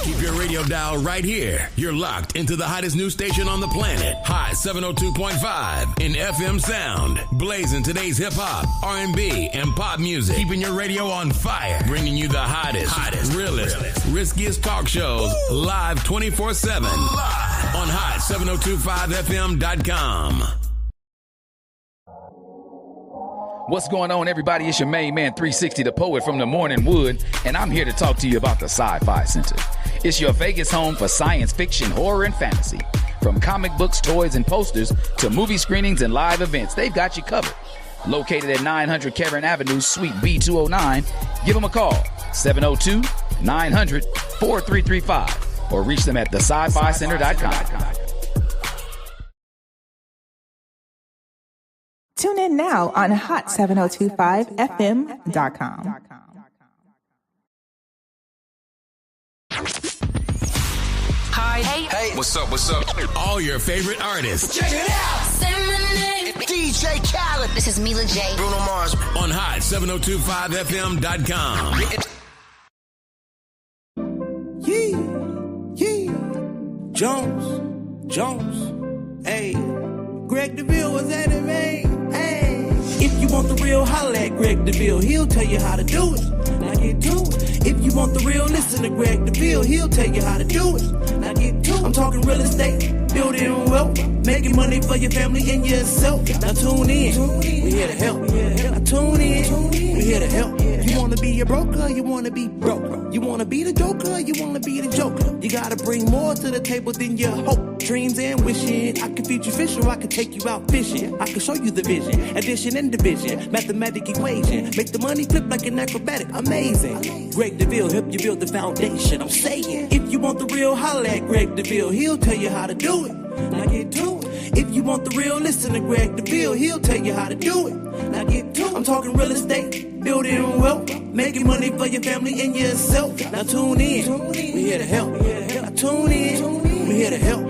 Keep your radio dial right here. You're locked into the hottest news station on the planet. Hot 702.5 in FM sound. Blazing today's hip-hop, R&B, and pop music. Keeping your radio on fire. Bringing you the hottest, realest, riskiest talk shows live 24/7. Live on hot7025fm.com. What's going on, everybody? It's your main man, 360, the poet from the Morning Wood, and I'm here to talk to you about the Sci-Fi Center. It's your Vegas home for science fiction, horror, and fantasy. From comic books, toys, and posters to movie screenings and live events, they've got you covered. Located at 900 Cameron Avenue, Suite B209, give them a call, 702-900-4335, or reach them at thescificenter.com. Tune in now on hot7025fm.com. Hi. Hey. What's up? All your favorite artists. Check it out. Say my name. DJ Khaled. This is Mila J. Bruno Mars. On hot7025fm.com. Yeah. Jones. Hey. Greg Deville was at it, man. Hey. If you want the real, holla at Greg Deville. He'll tell you how to do it. Now get to it. If you want the real, listen to Greg Deville. He'll tell you how to do it. Now get to it. I'm talking real estate, building wealth, making money for your family and yourself. Now tune in. We here to help. Now tune in. We here to help. You wanna be a broker, you wanna be broke. You wanna be the joker, you wanna be the joker. You gotta bring more to the table than your hope, dreams, and wishing. I can feed you fish or I can take you out fishing. I can show you the vision, addition and division, mathematic equation. Make the money flip like an acrobatic, amazing. Greg Deville help you build the foundation. I'm saying, if you want the real, holla at Greg Deville. He'll tell you how to do it. Now get to it. If you want the real, listen to Greg Deville. He'll tell you how to do it. Now get to it. I'm talking real estate, building wealth, making money for your family and yourself. Now tune in. We here to help. Now tune in. We here to help.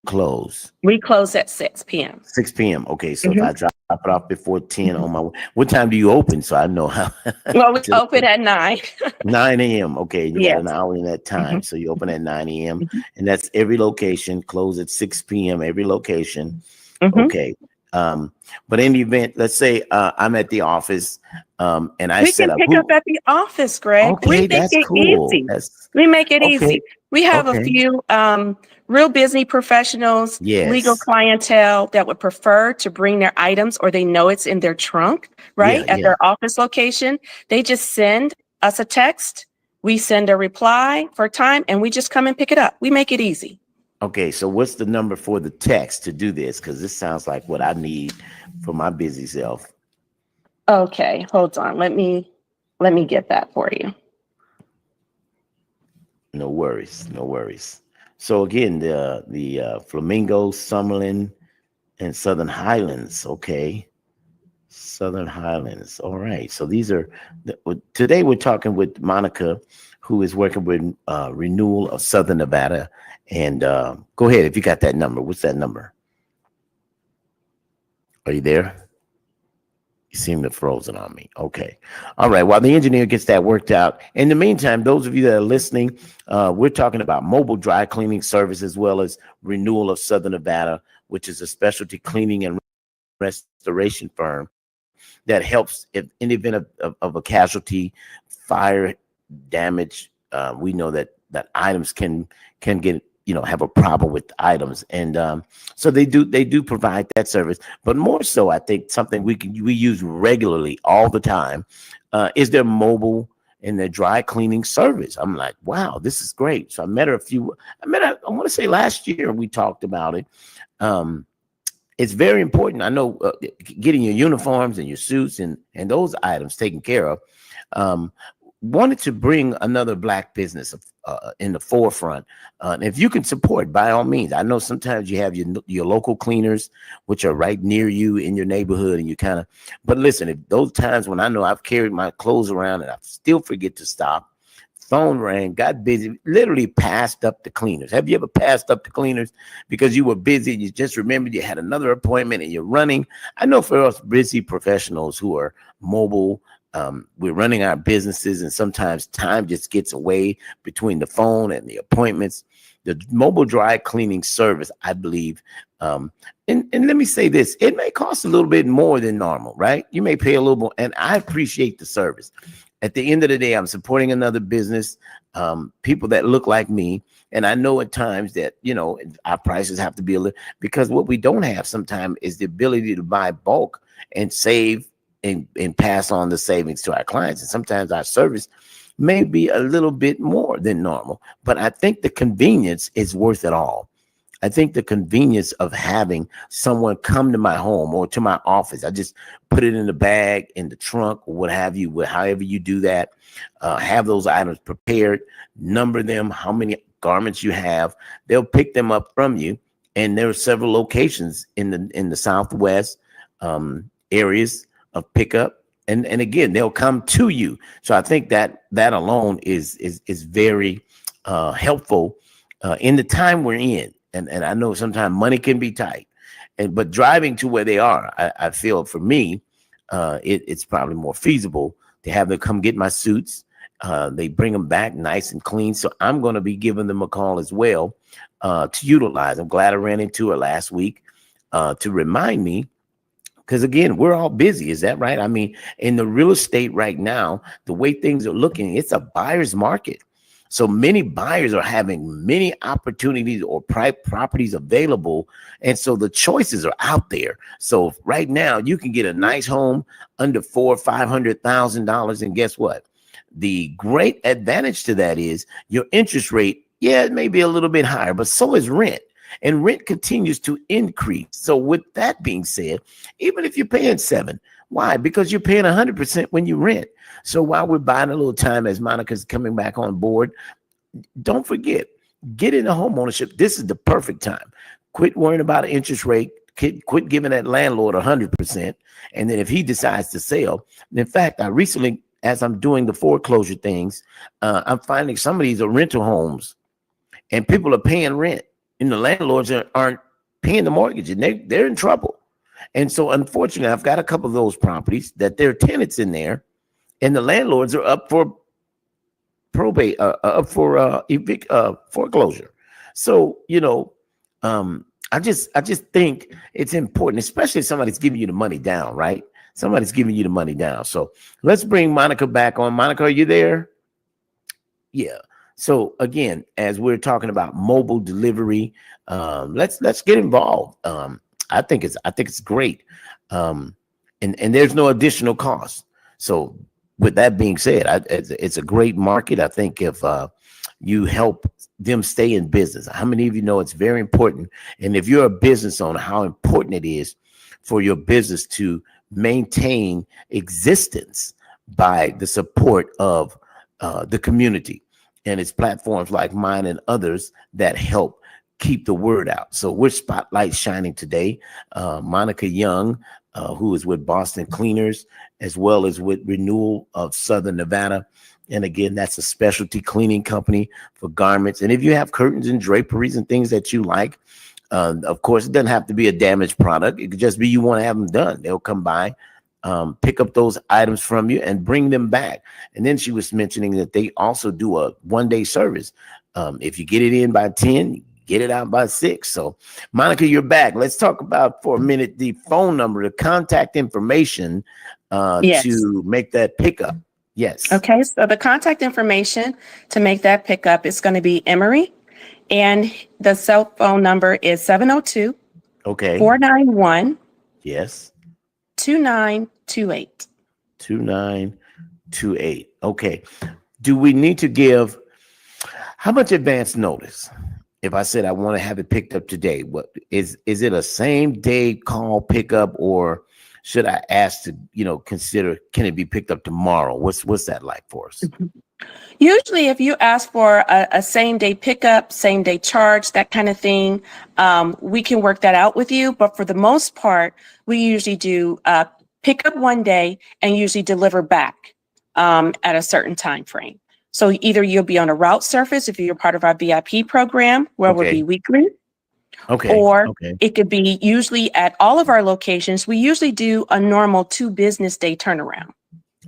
close? We close at 6 p.m. 6 p.m. Okay, so if I drop it off before 10 on my way, what time do you open? So I know how. Well, we open at 9. 9 a.m. Okay, you got Yes. an hour in that time. So you open at 9 a.m. and that's every location, close at 6 p.m. every location. Okay. But in the event, let's say I'm at the office and I We set can up. pick up at the office, Greg. Okay, We make that's it cool. easy. That's We make it okay. easy. We have a Okay. few real busy professionals, legal Yes. clientele that would prefer to bring their items, or they know it's in their trunk, right? Yeah, At their office location. They just send us a text. We send a reply for time, and we just come and pick it up. We make it easy. Okay, so what's the number for the text to do this? Because this sounds like what I need for my busy self. Okay, hold on. Let me get that for you. No worries, no worries. So again, the Flamingo, Summerlin, and Southern Highlands. Okay, Southern Highlands. All right. So these are today we're talking with Monica, who is working with Renewal of Southern Nevada. And go ahead if you got that number. What's that number? Are you there? You seem to have frozen on me. Okay. All right. While the engineer gets that worked out. In the meantime, those of you that are listening, we're talking about mobile dry cleaning service as well as Renewal of Southern Nevada, which is a specialty cleaning and restoration firm that helps in the event of a casualty, fire damage. We know that items can get, have a problem with items. And so they do provide that service. But more so, I think something we use regularly all the time is their mobile and their dry cleaning service. I'm like, wow, this is great. So I met her I want to say last year we talked about it. It's very important. I know getting your uniforms and your suits and those items taken care of. Wanted to bring another Black business in the forefront. If you can support, by all means. I know sometimes you have your local cleaners, which are right near you in your neighborhood, and you but listen, if those times when I know I've carried my clothes around and I still forget to stop, phone rang, got busy, literally passed up the cleaners. Have you ever passed up the cleaners because you were busy? You just remembered you had another appointment and you're running. I know for us busy professionals who are mobile, we're running our businesses, and sometimes time just gets away between the phone and the appointments. The mobile dry cleaning service, I believe, and let me say this, it may cost a little bit more than normal, right? You may pay a little more, and I appreciate the service. At the end of the day, I'm supporting another business, people that look like me. And I know at times that, our prices have to be a little, because what we don't have sometimes is the ability to buy bulk and save and pass on the savings to our clients. And sometimes our service may be a little bit more than normal, but I think the convenience is worth it all. I think the convenience of having someone come to my home or to my office, I just put it in the bag, in the trunk, or what have you, however you do that, have those items prepared, number them, how many garments you have. They'll pick them up from you. And there are several locations in the Southwest areas of pickup. And again, they'll come to you. So I think that alone is very helpful in the time we're in. And I know sometimes money can be tight, but driving to where they are, I feel for me, it's probably more feasible to have them come get my suits. They bring them back nice and clean. So I'm going to be giving them a call as well to utilize. I'm glad I ran into her last week to remind me, because again, we're all busy. Is that right? I mean, in the real estate right now, the way things are looking, it's a buyer's market. So many buyers are having many opportunities or properties available. And so the choices are out there. So right now you can get a nice home under $400,000 or $500,000. And guess what? The great advantage to that is your interest rate. Yeah, it may be a little bit higher, but so is rent. And rent continues to increase. So with that being said, even if you're paying 7%, why? Because you're paying 100% when you rent. So while we're buying a little time as Monica's coming back on board, don't forget, get into home ownership. This is the perfect time. Quit worrying about an interest rate. Quit giving that landlord 100%. And then if he decides to sell, in fact, I recently, as I'm doing the foreclosure things, I'm finding some of these are rental homes and people are paying rent. and the landlords aren't paying the mortgage, and they're in trouble. And so, unfortunately, I've got a couple of those properties that there are tenants in there, and the landlords are up for probate, up for foreclosure. So, I just think it's important, especially if somebody's giving you the money down, right? Somebody's giving you the money down. So let's bring Monica back on. Monica, are you there? Yeah. So again, as we're talking about mobile delivery, let's get involved. I think it's great. And there's no additional cost. So with that being said, it's a great market. I think if you help them stay in business, how many of you know it's very important? And if you're a business owner, how important it is for your business to maintain existence by the support of the community. And it's platforms like mine and others that help keep the word out. So we're spotlight shining today. Monica Young, who is with Boston Cleaners, as well as with Renewal of Southern Nevada. And again, that's a specialty cleaning company for garments. And if you have curtains and draperies and things that you like, of course, it doesn't have to be a damaged product. It could just be you want to have them done. They'll come by, pick up those items from you and bring them back. And then she was mentioning that they also do a one-day service. If you get it in by 10, get it out by 6. So, Monica, you're back. Let's talk about for a minute the phone number, the contact information to make that pickup. Yes. Okay. So the contact information to make that pickup is going to be Emery, and the cell phone number is 702 491 yes 2928. 2928. Okay. Do we need to give how much advance notice? If I said I want to have it picked up today, what is it a same day call pickup, or should I ask to, consider, can it be picked up tomorrow? What's that like for us? Usually if you ask for a same day pickup, same day charge, that kind of thing, we can work that out with you. But for the most part, we usually do pick up one day and usually deliver back at a certain time frame. So either you'll be on a route surface if you're part of our VIP program, where it would be weekly. Okay. Or it could be usually at all of our locations. We usually do a normal 2 business day turnaround.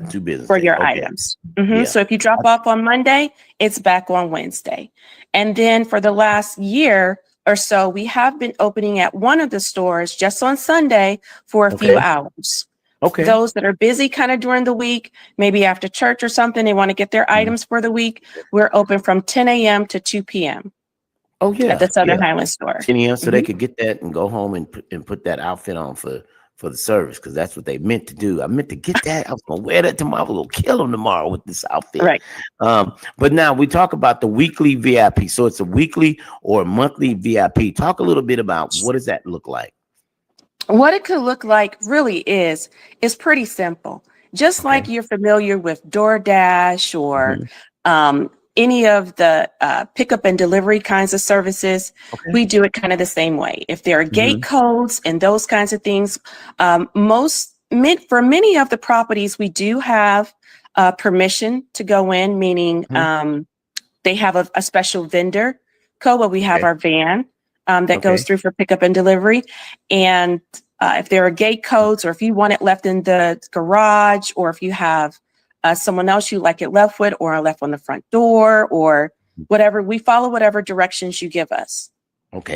2 business for days. your items. Yeah. So if you drop off on Monday, it's back on Wednesday. And then for the last year or so, we have been opening at one of the stores just on Sunday for a few hours. Okay. Those that are busy kind of during the week, maybe after church or something, they want to get their items for the week. We're open from 10 a.m. to 2 p.m. Oh, yeah. At the Southern Highland store. 10 a.m. so they could get that and go home and put that outfit on for the service, because that's what they meant to do. I meant to get that. I was going to wear that tomorrow. I was going to kill them tomorrow with this outfit. Right. But now we talk about the weekly VIP. So it's a weekly or monthly VIP. Talk a little bit about what does that look like? What it could look like really is pretty simple. Just like you're familiar with DoorDash or any of the pickup and delivery kinds of services, we do it kind of the same way. If there are gate codes and those kinds of things, for many of the properties, we do have permission to go in, meaning they have a special vendor code where we have our van that goes through for pickup and delivery. And if there are gate codes, or if you want it left in the garage, or if you have someone else you like it left with, or left on the front door, or whatever, we follow whatever directions you give us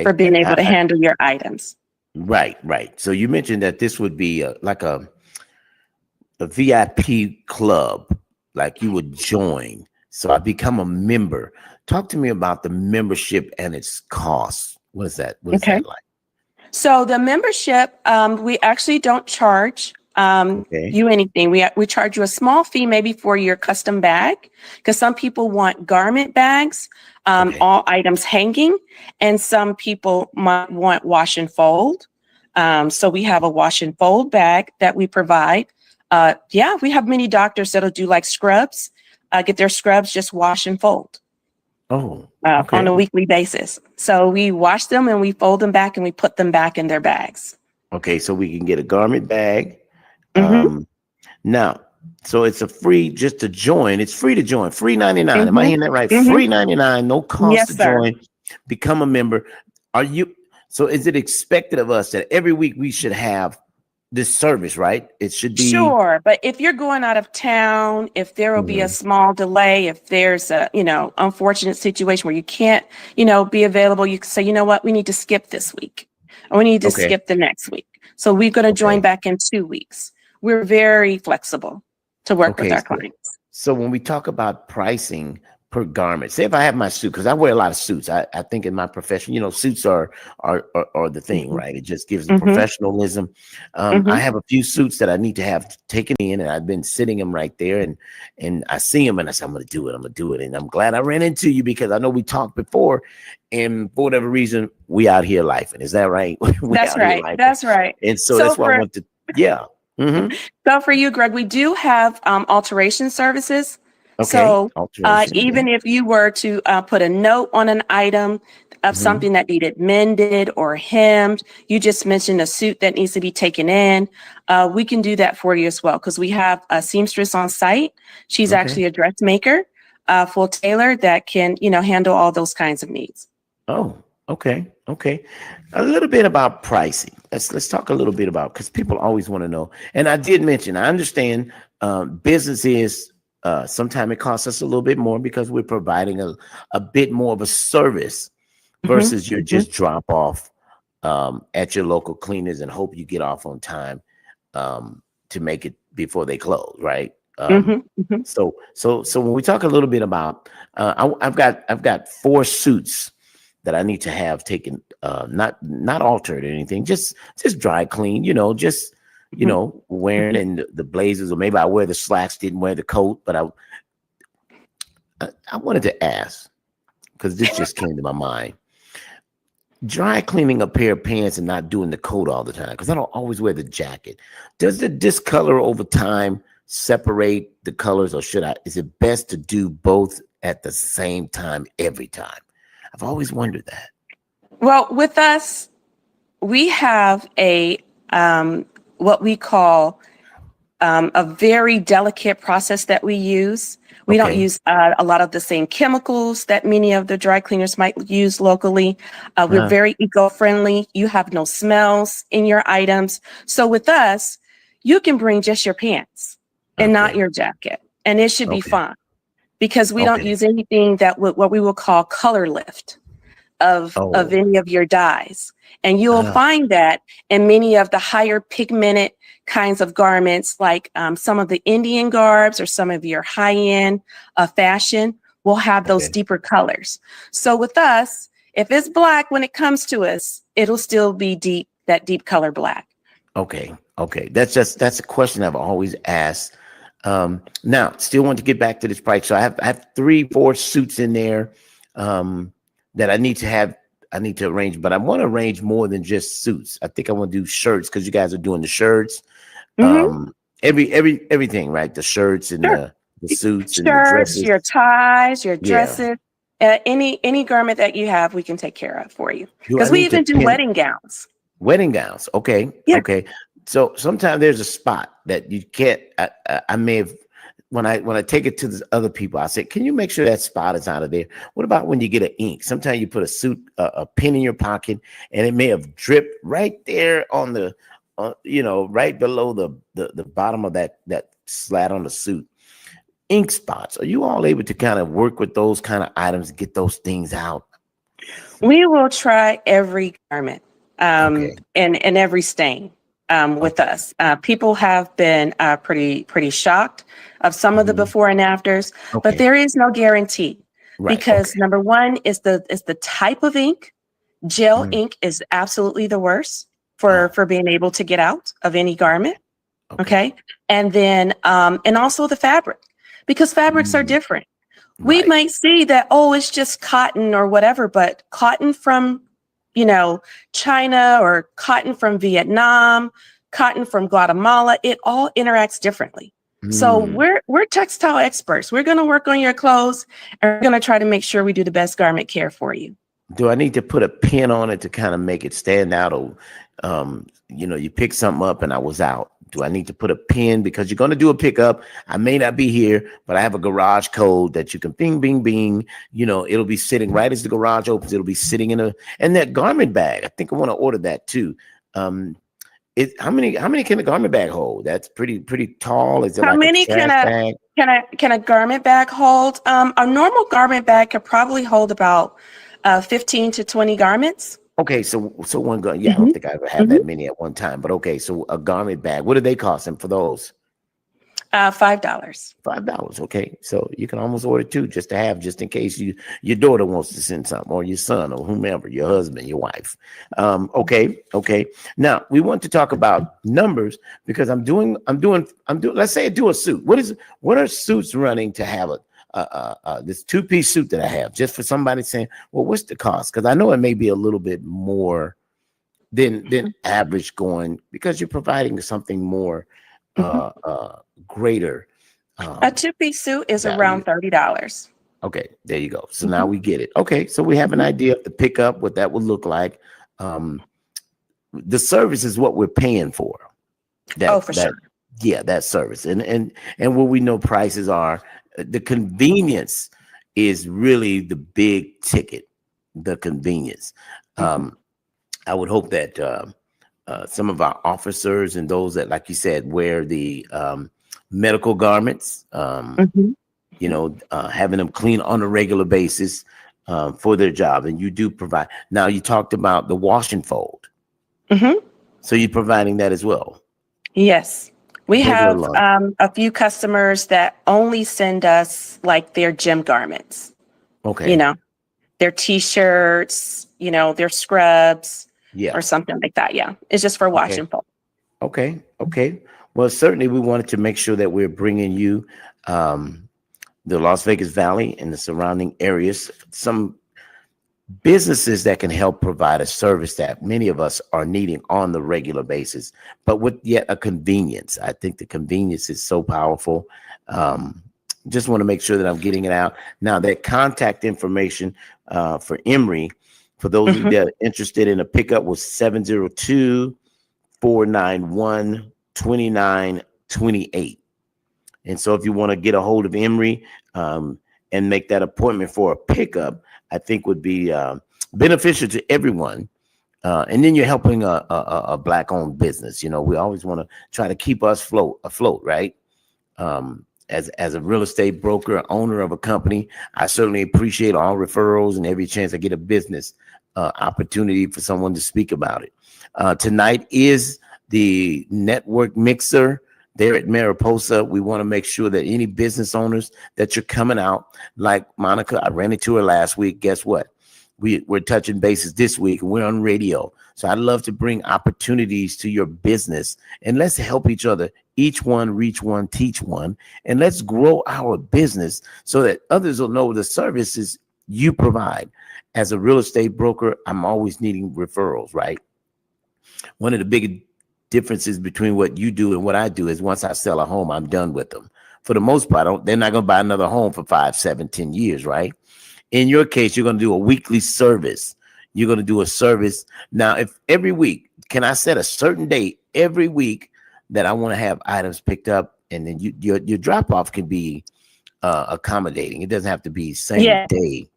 for being able to handle your items. Right. So you mentioned that this would be like a VIP club, like you would join. So I become a member. Talk to me about the membership and its costs. What is that? What is that like? So the membership, we actually don't charge you anything. We charge you a small fee maybe for your custom bag, because some people want garment bags, all items hanging, and some people might want wash and fold. So we have a wash and fold bag that we provide. We have many doctors that'll do like scrubs, get their scrubs just wash and fold. On a weekly basis. So we wash them and we fold them back and we put them back in their bags. Okay, so we can get a garment bag. Now, so it's just to join. It's free to join. Free $99. Am I hearing that right? Free $99. No cost to join. Become a member. Are you? So is it expected of us that every week we should have this service, right? It should be. Sure, but if you're going out of town, if there will be a small delay, if there's a, unfortunate situation where you can't, be available, you can say, you know what, we need to skip this week, or we need to skip the next week. So we're going to join back in 2 weeks. We're very flexible to work with our clients. So when we talk about pricing per garment, say if I have my suit, because I wear a lot of suits. I think in my profession, suits are the thing, right? It just gives the professionalism. I have a few suits that I need to have taken in, and I've been sitting them right there, and I see them, and I say, I'm going to do it. And I'm glad I ran into you, because I know we talked before, and for whatever reason, we out here lifing. Is that right? That's right. That's right. And so that's why I want to, So for you, Greg, we do have alteration services. Okay. So even if you were to put a note on an item of something that needed mended or hemmed, you just mentioned a suit that needs to be taken in, we can do that for you as well, because we have a seamstress on site. She's actually a dressmaker, full tailor that can, handle all those kinds of needs. Oh, okay. A little bit about pricing. Let's talk a little bit about, because people always want to know. And I did mention, I understand business is, sometimes it costs us a little bit more because we're providing a bit more of a service versus your just drop off at your local cleaners and hope you get off on time to make it before they close, right? So when we talk a little bit about, I've got 4 suits that I need to have taken, not altered or anything, just dry clean, wearing in the blazers, or maybe I wear the slacks, didn't wear the coat. But I wanted to ask, because this just came to my mind. Dry cleaning a pair of pants and not doing the coat all the time, because I don't always wear the jacket. Does the discolor over time separate the colors, or is it best to do both at the same time every time? I've always wondered that. Well, with us, we have a what we call a very delicate process that we use. We don't use a lot of the same chemicals that many of the dry cleaners might use locally. We're very eco-friendly. You have no smells in your items. So with us, you can bring just your pants and not your jacket, and it should be fine, because we don't use anything that what we will call color lift of any of your dyes. And you'll find that in many of the higher pigmented kinds of garments, like some of the Indian garbs or some of your high-end fashion will have those deeper colors. So with us, if it's black when it comes to us, it'll still be that deep color black. Okay. That's a question I've always asked. Now, still want to get back to this price. So I have 3-4 suits in there that I need to arrange, but I want to arrange more than just suits. I think I want to do shirts, because you guys are doing the shirts, everything, right? The shirts and the suits, and the dresses, your ties, your dresses, any garment that you have, we can take care of for you. Because we even do wedding gowns. Wedding gowns, okay. So sometimes there's a spot that you can't. I may have. When I take it to the other people, I say, can you make sure that spot is out of there? What about when you get an ink? Sometimes you put a pen in your pocket, and it may have dripped right there on the, right below the bottom of that slat on the suit. Ink spots. Are you all able to kind of work with those kind of items and get those things out? We will try every garment and every stain. With us, people have been pretty shocked of some of the before and afters, but there is no guarantee, because number one is the type of ink. Gel ink is absolutely the worst for being able to get out of any garment. Okay, and then and also the fabric, because fabrics are different. We might see that, it's just cotton or whatever, but cotton from China, or cotton from Vietnam, cotton from Guatemala, it all interacts differently. So we're textile experts. We're going to work on your clothes, and we're going to try to make sure we do the best garment care for you. Do I need to put a pin on it to kind of make it stand out? Or, you pick something up and I was out. Do I need to put a pin because you're going to do a pickup? I may not be here, but I have a garage code that you can bing, bing, bing. You know, it'll be sitting right as the garage opens. It'll be sitting and that garment bag. I think I want to order that too. How many can a garment bag hold? That's pretty tall. Is it How like many a trash bag? can a garment bag hold? A normal garment bag could probably hold about 15 to 20 garments. Okay, so one gun. Yeah, I don't think I ever had that many at one time. But okay, so a garment bag. What do they cost them for those? $5. $5. Okay, so you can almost order two just to have, just in case your daughter wants to send something, or your son, or whomever, your husband, your wife. Okay. Now we want to talk about numbers because I'm doing. Let's say I do a suit. What are suits running to have this 2-piece suit that I have? Just for somebody saying, well, what's the cost? Because I know it may be a little bit more than average going because you're providing something more greater. A 2-piece suit is value. around $30. Okay, there you go. So now we get it. Okay, so we have an idea of the pickup, what that would look like. The service is what we're paying for. Sure. Yeah, that service. And what we know prices are. The convenience is really the big ticket. The convenience. I would hope that some of our officers and those that, like you said, wear the medical garments, you know, having them clean on a regular basis for their job. And you do provide. Now, you talked about the wash and fold. So you're providing that as well? Yes. We have a few customers that only send us like their gym garments. Okay. You know, their T-shirts, you know, their scrubs. Yeah. Or something like that. Yeah. It's just for wash and fold. Okay. Well, certainly we wanted to make sure that we're bringing you the Las Vegas Valley and the surrounding areas, some businesses that can help provide a service that many of us are needing on the regular basis, but with yet a convenience. I think the convenience is so powerful. Just want to make sure that I'm getting it out. Now, that contact information for Emory, for those of you that are interested in a pickup, was 702-491-2928. And so if you want to get a hold of Emory and make that appointment for a pickup, I think would be beneficial to everyone. And then you're helping a Black-owned business. You know, we always want to try to keep us afloat, right? As a real estate broker, owner of a company, I certainly appreciate all referrals and every chance I get a business opportunity for someone to speak about it. Tonight is the network mixer there at Mariposa. We want to make sure that any business owners that you're coming out, like Monica, I ran into her last week. Guess what? We're touching bases this week and we're on radio. So I'd love to bring opportunities to your business and let's help each other. Each one, reach one, teach one, and let's grow our business so that others will know the services you provide. As a real estate broker, I'm always needing referrals, right? One of the big differences between what you do and what I do is once I sell a home, I'm done with them. For the most part, they're not going to buy another home for 5, 7, 10 years, right? In your case, you're going to do a weekly service. You're going to do a service. Now, if every week, can I set a certain date every week that I want to have items picked up, and then your drop off can be accommodating. It doesn't have to be same day,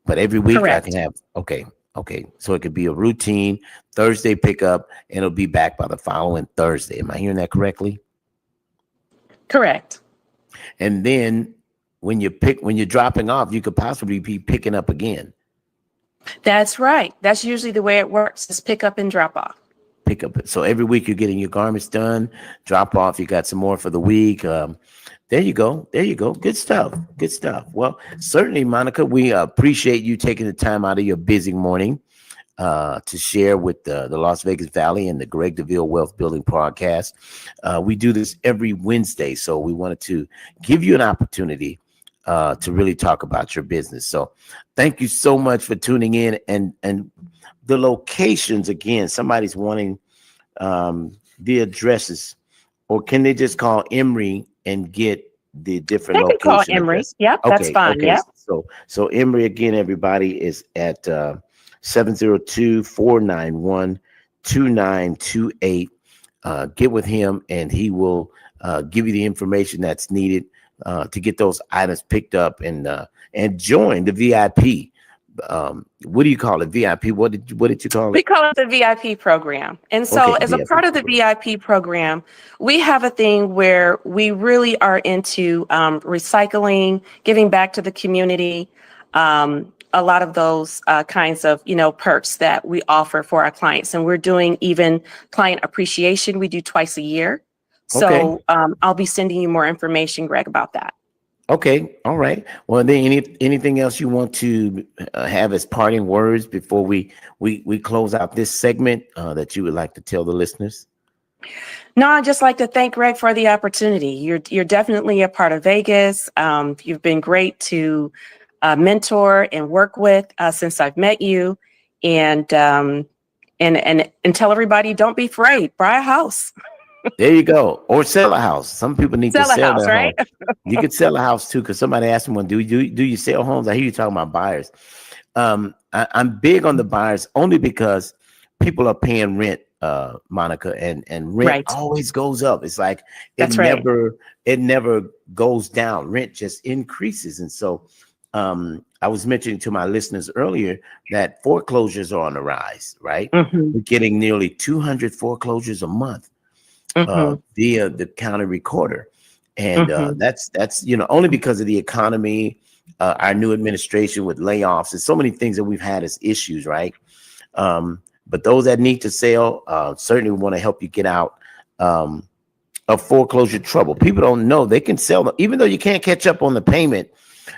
but every week I can have. Okay. So it could be a routine Thursday pickup, and it'll be back by the following Thursday. Am I hearing that correctly? Correct. And then when you're dropping off, you could possibly be picking up again. That's right. That's usually the way it works, is pick up and drop off. Pick up. So every week you're getting your garments done, drop off. You got some more for the week. There you go. Good stuff. Well, certainly, Monica, we appreciate you taking the time out of your busy morning to share with the Las Vegas Valley and the Greg Deville Wealth Building Podcast. We do this every Wednesday, so we wanted to give you an opportunity to really talk about your business. So thank you so much for tuning in. And the locations, again, somebody's wanting the addresses, or can they just call Emory and get the different locations? They can call Emory. Yep, okay, that's fine. Okay. Yep. So Emory, again, everybody, is at 702-491-2928. get with him, and he will give you the information that's needed to get those items picked up and join the VIP. What do you call it? VIP? What did you call it? We call it the VIP program. And so Okay, as a VIP part of the VIP program, we have a thing where we really are into recycling, giving back to the community, a lot of those kinds of, perks that we offer for our clients. And we're doing even client appreciation. We do twice a year. So I'll be sending you more information, Greg, about that. Okay. All right. Well, then anything else you want to have as parting words before we close out this segment that you would like to tell the listeners? No, I'd just like to thank Greg for the opportunity. You're definitely a part of Vegas. You've been great to mentor and work with since I've met you, and tell everybody, don't be afraid. Buy a house. There you go. Or sell a house. Some people need to sell a house, their right? home. You could sell a house too, because somebody asked me, do you sell homes? I hear you talking about buyers. I'm big on the buyers only because people are paying rent, Monica, and rent always goes up. It's like it never goes down. Rent just increases. And so I was mentioning to my listeners earlier that foreclosures are on the rise, right? Mm-hmm. We're getting nearly 200 foreclosures a month. Via the county recorder, and that's only because of the economy, our new administration with layoffs, and so many things that we've had as issues, right? But those that need to sell, certainly want to help you get out of foreclosure trouble. People don't know they can sell them, even though you can't catch up on the payment.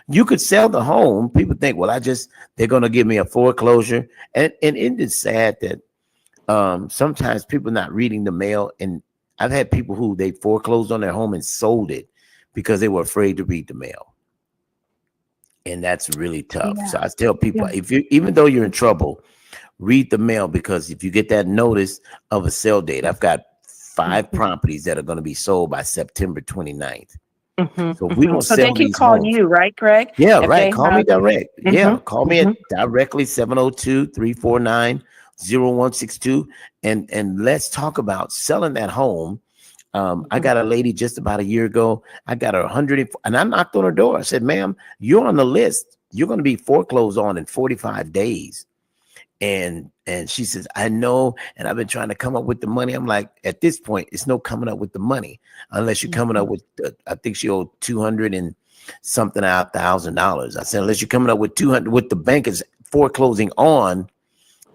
You could sell the home. People think, well, they're going to give me a foreclosure, and it is sad that sometimes people not reading the mail. And I've had people who they foreclosed on their home and sold it because they were afraid to read the mail. And that's really tough. Yeah. So I tell people, even though you're in trouble, read the mail, because if you get that notice of a sale date, I've got 5 properties that are going to be sold by September 29th. So if we don't sell they can call homes, you, right, Greg? Yeah, right. Call me direct. Yeah, call me at directly 702-349-0162, and let's talk about selling that home. I got a lady just about a year ago. I got her 100, and I knocked on her door. I said, ma'am, you're on the list. You're going to be foreclosed on in 45 days. And she says, I know, and I've been trying to come up with the money. I'm like, at this point, it's no coming up with the money unless you're coming up with, I think she owed $200 and something $1,000. I said, unless you're coming up with 200, what the bank is foreclosing on,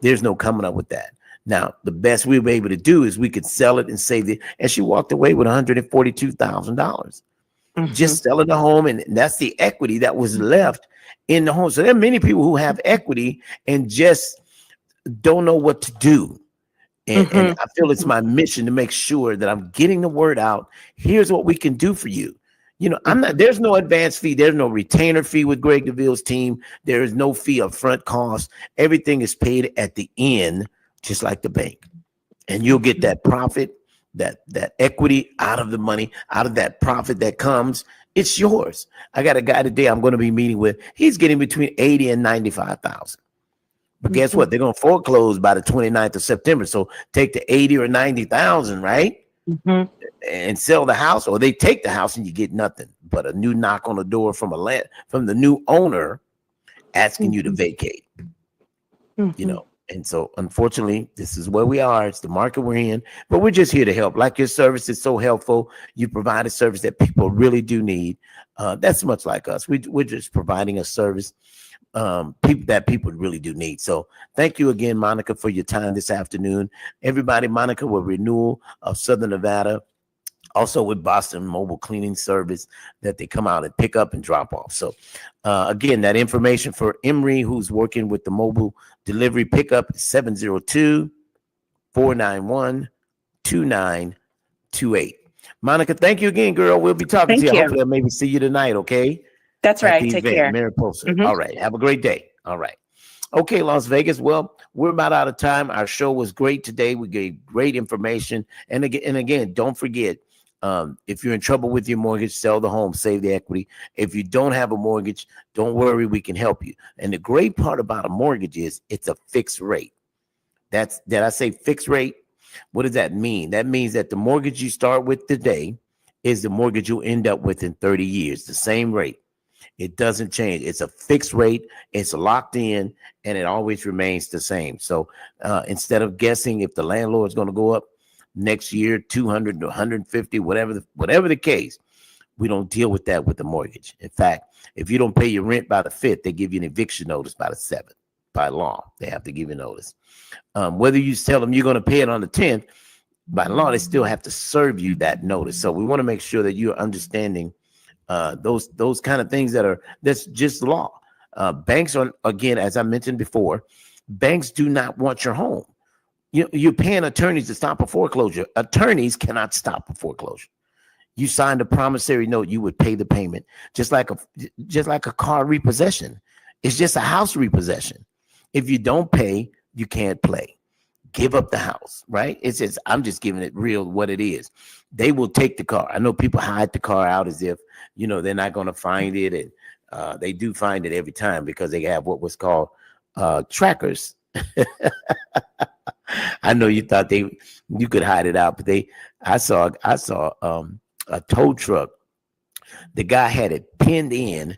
there's no coming up with that. Now, the best we were able to do is we could sell it and save it. And she walked away with $142,000. Just selling the home. And that's the equity that was left in the home. So there are many people who have equity and just don't know what to do. And I feel it's my mission to make sure that I'm getting the word out. Here's what we can do for you. There's no advance fee. There's no retainer fee with Greg Deville's team. There is no fee of front cost. Everything is paid at the end, just like the bank. And you'll get that profit, that equity out of the money, out of that profit that comes. It's yours. I got a guy today I'm going to be meeting with. He's getting between 80 and 95,000. But guess what? They're going to foreclose by the 29th of September. So take the 80 or 90,000, right? And sell the house, or they take the house and you get nothing but a new knock on the door from the new owner asking you to vacate. And so unfortunately, this is where we are. It's the market we're in, but we're just here to help. Like your service is so helpful. You provide a service that people really do need. That's much like us. We're just providing a service people really do need. So thank you again, Monica, for your time this afternoon. Everybody, Monica with Renewal of Southern Nevada, also with Boston Mobile Cleaning Service, that they come out and pick up and drop off. So again, that information for Emery, who's working with the mobile delivery pickup, is 702-491-2928. Monica, thank you again, girl. We'll be talking to you. Hopefully I'll maybe see you tonight, okay? That's right. Take care. Mariposa. All right. Have a great day. All right. Okay, Las Vegas. Well, we're about out of time. Our show was great today. We gave great information. And again, don't forget, if you're in trouble with your mortgage, sell the home, save the equity. If you don't have a mortgage, don't worry, we can help you. And the great part about a mortgage is it's a fixed rate. Did I say fixed rate? What does that mean? That means that the mortgage you start with today is the mortgage you'll end up with in 30 years, the same rate. It doesn't change. It's a fixed rate. It's locked in, and it always remains the same. So instead of guessing if the landlord is going to go up next year, 200 to 150, whatever the case, we don't deal with that with the mortgage. In fact, if you don't pay your rent by the 5th, they give you an eviction notice by the 7th. By law, they have to give you notice. Whether you tell them you're going to pay it on the 10th, by law, they still have to serve you that notice. So we want to make sure that you're understanding those kind of things that's just law. Banks are, again, as I mentioned before, banks do not want your home. You're paying attorneys to stop a foreclosure. Attorneys cannot stop a foreclosure. You signed a promissory note, you would pay the payment, just like a car repossession. It's just a house repossession. If you don't pay, you can't play. Give up the house, right? It's just, I'm just giving it real what it is. They will take the car. I know people hide the car out as if, they're not going to find it. And they do find it every time because they have what was called trackers. I know you thought you could hide it out, but I saw a tow truck. The guy had it pinned in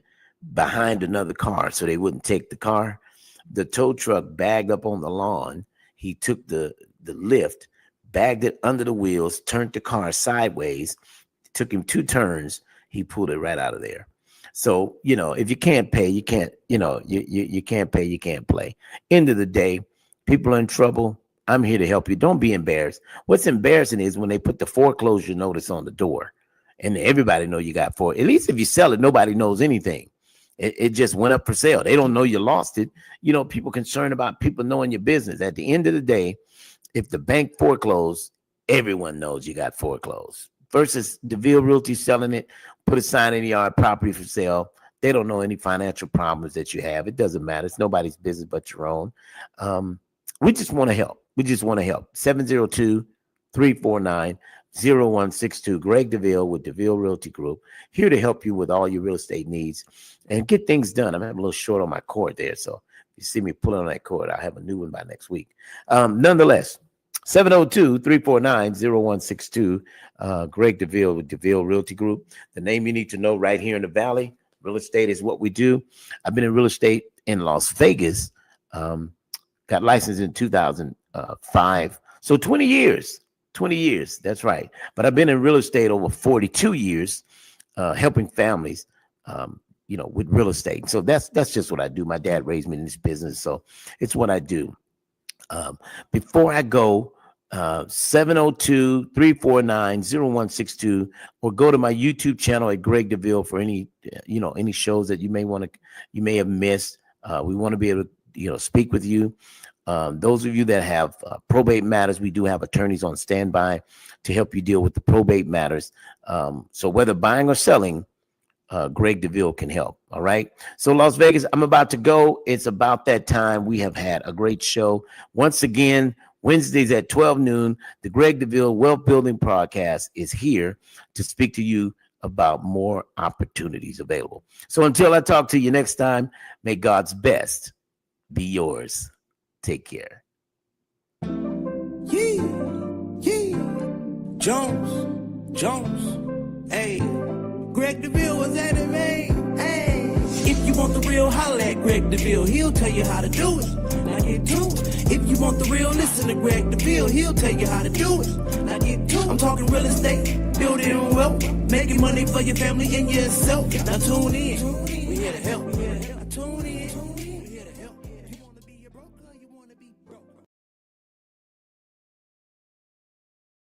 behind another car so they wouldn't take the car. The tow truck bagged up on the lawn. He took the lift, bagged it under the wheels, turned the car sideways. It took him 2 turns. He pulled it right out of there. So, if you can't pay, you can't, you can't pay, you can't play. End of the day, people are in trouble. I'm here to help you. Don't be embarrassed. What's embarrassing is when they put the foreclosure notice on the door and everybody know you got at least if you sell it, nobody knows anything. It just went up for sale. They don't know you lost it. People concerned about people knowing your business. At the end of the day, if the bank foreclosed, everyone knows you got foreclosed. Versus Deville Realty selling it, put a sign in the yard, property for sale. They don't know any financial problems that you have. It doesn't matter. It's nobody's business but your own. We just want to help. 702-349-0162. Greg Deville with Deville Realty Group, here to help you with all your real estate needs and get things done. I'm having a little short on my cord there, so if you see me pulling on that cord, I'll have a new one by next week. Nonetheless, 702-349-0162. Greg Deville with Deville Realty Group. The name you need to know right here in the Valley. Real estate is what we do. I've been in real estate in Las Vegas. Got licensed in 2005. So 20 years. 20 years. That's right. But I've been in real estate over 42 years, helping families, with real estate. So that's just what I do. My dad raised me in this business, so it's what I do. Before I go, 702-349-0162, or go to my YouTube channel at Greg Deville for any shows that you may have missed. We want to be able to, speak with you. Those of you that have probate matters, we do have attorneys on standby to help you deal with the probate matters. So whether buying or selling, Greg Deville can help. All right. So Las Vegas, I'm about to go. It's about that time. We have had a great show. Once again, Wednesdays at 12 noon, the Greg Deville Wealth Building Podcast is here to speak to you about more opportunities available. So until I talk to you next time, may God's best be yours. Take care. Yeah. Jones. Hey. Greg Deville was at it, man. Hey. If you want the real, holla at Greg Deville. He'll tell you how to do it. Now get to it. If you want the real, listen to Greg Deville. He'll tell you how to do it. Now get to it. I'm talking real estate, building wealth, making money for your family and yourself. Now tune in. We here to help. Tune in. We here to help. You want to be a broker? You want to be